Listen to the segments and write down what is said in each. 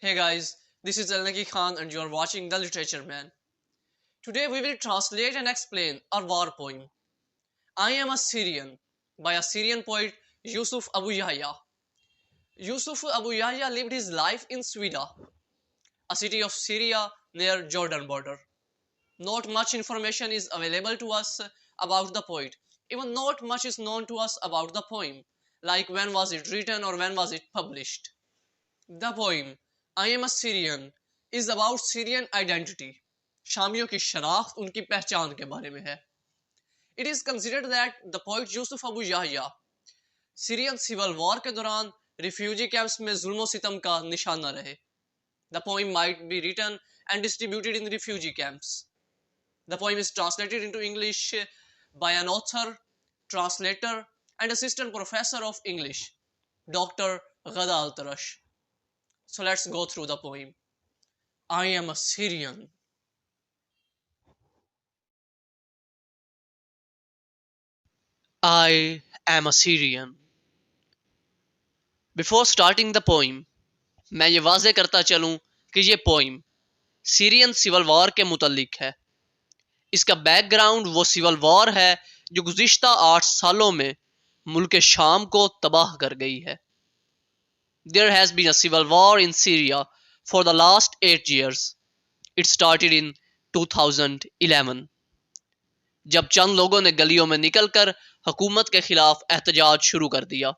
Hey guys, this is Naqi Khan and you are watching The Literature Man. Today we will translate and explain our war poem, I Am a Syrian, by a Syrian poet Youseef Bou Yihea. Youseef Bou Yihea lived his life in Swida, a city of Syria near Jordan border. Not much information is available to us about the poet. Even not much is known to us about the poem, like when was it written or when was it published. The poem I Am a Syrian is about Syrian identity. शामियों की शनाख्त उनकी पहचान के बारे में है. It is considered that the poet Youseef Bou Yihea Syrian civil war के दौरान refugee camps में जुल्म सितम का निशाना रहे. The poem might be written and distributed in refugee camps. The poem is translated into English by an author, translator, and assistant professor of English, Dr. Ghada Al-Tarash. So let's go through the poem. I am a Syrian. I am a Syrian. Before starting the poem, मैं ये वाज़े करता चलूँ कि ये poem Syrian civil war के मुतल्लिक है. इसका बैकग्राउंड वो सिविल वॉर है जो गुज़िश्ता 8 सालों में मुल्क शाम को तबाह कर गई है. There has been a civil war in Syria for the last 8 years. It started in 2011. जब चंद लोगों ने गलियों में निकलकर हुकूमत के खिलाफ एहतजाज शुरू कर दिया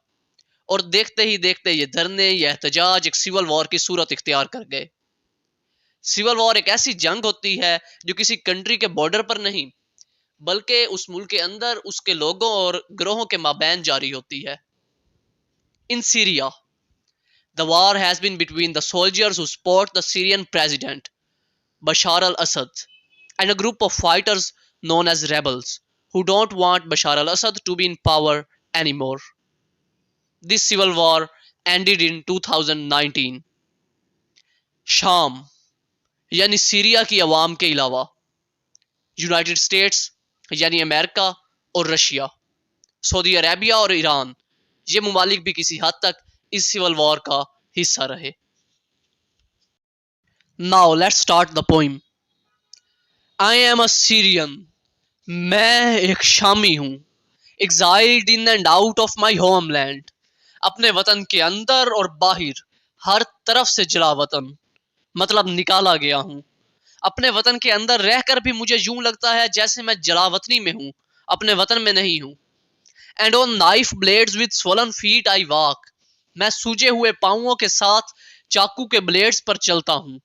और देखते ही देखते ये धरने ये एहतजाज एक सिविल वॉर की सूरत इख्तियार कर गए. सिविल वॉर एक ऐसी जंग होती है जो किसी कंट्री के बॉर्डर पर नहीं बल्कि उस मुल्क के अंदर उसके लोगों और ग्रोहों के माबैन जारी होती है. In Syria the war has been between the soldiers who support the Syrian president Bashar al-Assad and a group of fighters known as rebels who don't want Bashar al-Assad to be in power anymore. This civil war ended in 2019. शाम यानी Syria की अवाम के अलावा United states यानी America और Russia, Saudi Arabia और Iran ये ममालिक भी किसी हद तक इस सिविल वॉर का हिस्सा रहे. Now let's start the poem. I am a Syrian. मैं एक शामी हूँ. Exiled in and out of my homeland. अपने वतन के अंदर और बाहर हर तरफ से जला वतन मतलब निकाला गया हूँ. अपने वतन के अंदर रहकर भी मुझे यूं लगता है जैसे मैं जला वतनी में हूँ, अपने वतन में नहीं हूँ. And on knife blades with swollen feet I walk. मैं सूजे हुए पांवों के साथ चाकू के ब्लेड्स पर चलता हूँ.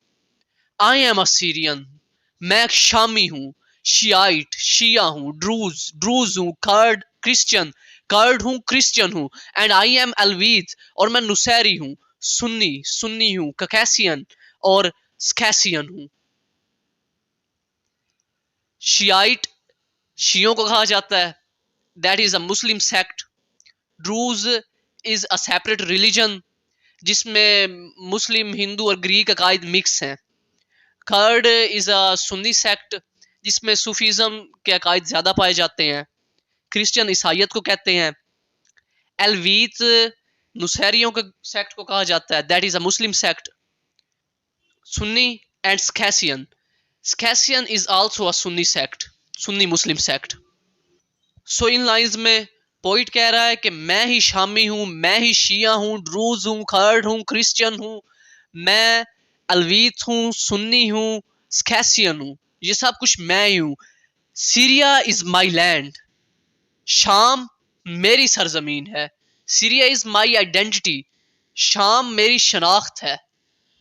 I am a Syrian. मैं एक शामी हूँ. शियाइट शिया हूँ. ड्रूज हूँ. कर्ड हूँ. क्रिश्चियन हूँ. एंड आई एम अलवीद और मैं नुसैरी हूँ. सुन्नी हूँ. ककैसियन और स्कैसियन हूँ. शियाइट शियों को कहा जाता है. That is a Muslim sect. Druze is a separate religion जिसमें मुस्लिम, हिंदू और ग्रीक अकायद मिक्स हैं. Kurd is a Sunni sect जिसमें सूफीज़म के अकायद ज़्यादा पाए जाते हैं. क्रिश्चियन ईसाइयत को कहते हैं. एलवीत नुसैरियों के सेक्ट को कहा जाता है. That is a Muslim sect. Sunni and Circassian is also a Sunni sect, Sunni Muslim sect. So in lines में पोइट कह रहा है कि मैं ही शामी हूँ, मैं ही शिया हूँ, ड्रूज हूँ, कर्ड हूँ, क्रिश्चियन हूँ, मैं अलवीत हूँ, सुन्नी हूँ, स्कैसियन हूँ. ये सब कुछ मैं ही हूँ. Syria is my land. शाम मेरी सरजमीन है. Syria is my identity. शाम मेरी शनाख्त है.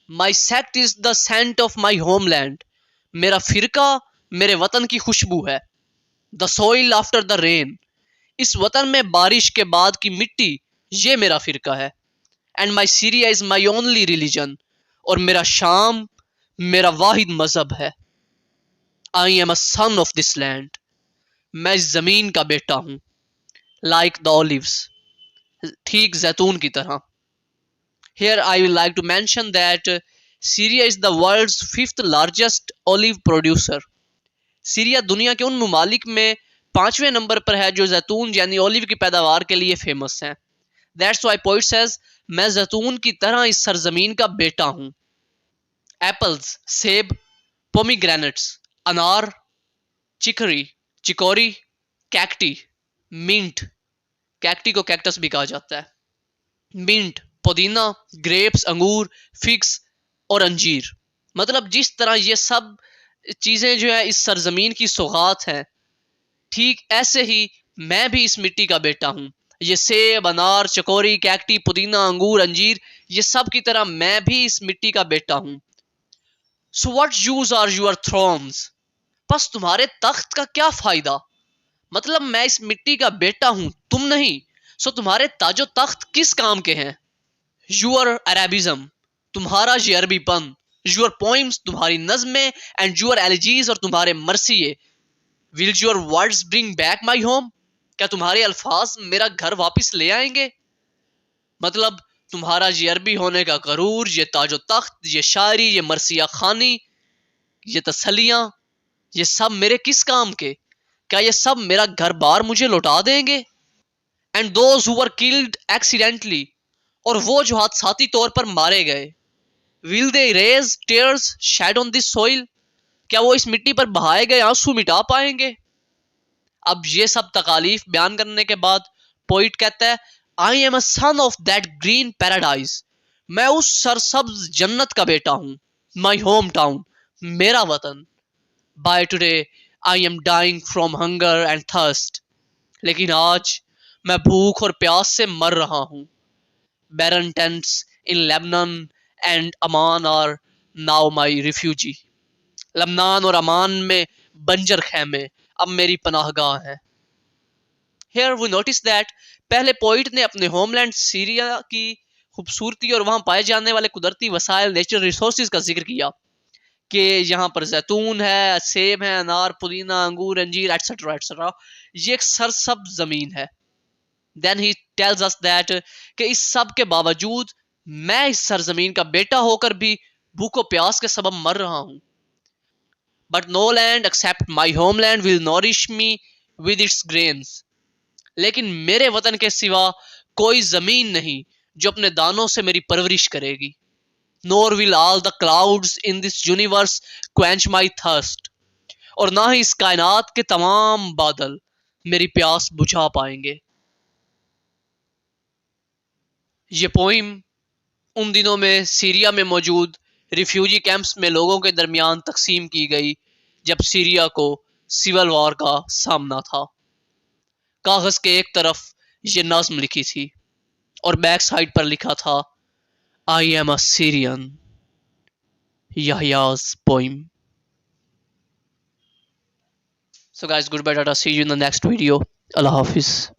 My sect is the scent of my homeland. मेरा फिरका मेरे वतन की खुशबू है. The soil after the rain. इस वतन में बारिश के बाद की मिट्टी ये मेरा फिरका है. And my Syria is my only religion. और मेरा शाम मेरा वाहिद मजहब है. I am a son of this land. मैं इस जमीन का बेटा हूं. Like the olives. ठीक जैतून की तरह. Here I would like to mention that Syria is the world's 5th largest olive producer. Syria दुनिया के उन ममालिक में 5वें नंबर पर है जो जैतून यानी ओलिव की पैदावार के लिए फेमस हैं. That's why poet says मैं जैतून की तरह इस सरजमीन का बेटा हूँ. एप्पल्स सेब, पोमीग्रेनेट्स अनार, चिकरी चिकोरी, कैक्टी, मिंट, कैक्टी को कैक्टस भी कहा जाता है, मिंट, पुदीना, ग्रेप्स अंगूर, फिग्स और अंजीर। मतलब जिस तरह ये सब चीजें जो है इस सरजमीन की सौगात हैं, ठीक ऐसे ही मैं भी इस मिट्टी का बेटा हूँ। ये सेब, अनार, चकोरी, कैक्टी, पुदीना, अंगूर, अंजीर, ये सब की तरह मैं भी इस मिट्टी का बेटा हूँ। So what use are your thrones? बस तुम्हारे तख्त का क्या फायदा? मतलब मैं इस मिट्टी का बेटा हूं, तुम नहीं। सो तुम्हारे ताजो तख्त किस काम के हैं? यूर अरेबिज्म, तुम्हारा ये अरबीपन, यूर पोइम्स, तुम्हारी नज़में, एंड यूर एलिजीज, और तुम्हारे मरसिए, will your words bring back my home? क्या तुम्हारे अल्फाज मेरा घर वापस ले आएंगे? मतलब तुम्हारा ये अरबी होने का गरूर, ये ताजो तख्त, ये शायरी, ये मरसिया खानी, ये तसलियां, ये सब मेरे किस काम के? क्या ये सब मेरा घर बार मुझे लौटा देंगे? And those who were killed accidentally, और वो जो हादसाती तौर पर मारे गए, will they raise tears shed on this soil? क्या वो इस मिट्टी पर बहाए गए आंसू मिटा पाएंगे? अब ये सब तकालीफ बयान करने के बाद पोइट कहता है, I am a son of that green paradise, मैं उस सरसब्ज जन्नत का बेटा हूं, माई होम टाउन, मेरा वतन। By today I am dying from hunger and thirst, लेकिन आज मैं भूख और प्यास से मर रहा हूं। Barren tents in Lebanon and Amman are now my refugee, लबनान और अमान में बंजर खेमे अब मेरी पनाहगाह हैं। Here we notice that पहले पोइट ने अपने होमलैंड सीरिया की खूबसूरती और वहां पाए जाने वाले कुदरती वसाइल, नेचुरल रिसोर्सेज का जिक्र किया कि यहाँ पर जैतून है, सेब है, अनार, पुदीना, अंगूर, अंजीर, एटसेट्रा एटसेट्रा। ये एक सरसब्ज जमीन है। Then he tells us that कि इस सब के बावजूद मैं इस सरजमीन का बेटा होकर भी भूखो प्यास के सबब मर रहा हूँ। But no land except my homeland will nourish me with its grains, लेकिन मेरे वतन के सिवा कोई जमीन नहीं जो अपने दानों से मेरी परवरिश करेगी। Nor will all the clouds in this universe quench my thirst, और ना ही इस कायनात के तमाम बादल मेरी प्यास बुझा पाएंगे। ये पोइम उन दिनों में सीरिया में मौजूद रिफ्यूजी कैंप्स में लोगों के दरमियान तकसीम की गई जब सीरिया को सिविल वॉर का सामना था। कागज के एक तरफ ये नज्म लिखी थी और बैक साइड पर लिखा था, I am a Syrian, Yahya's poem. So guys, goodbye, tata, see you in the next video. Allah Hafiz.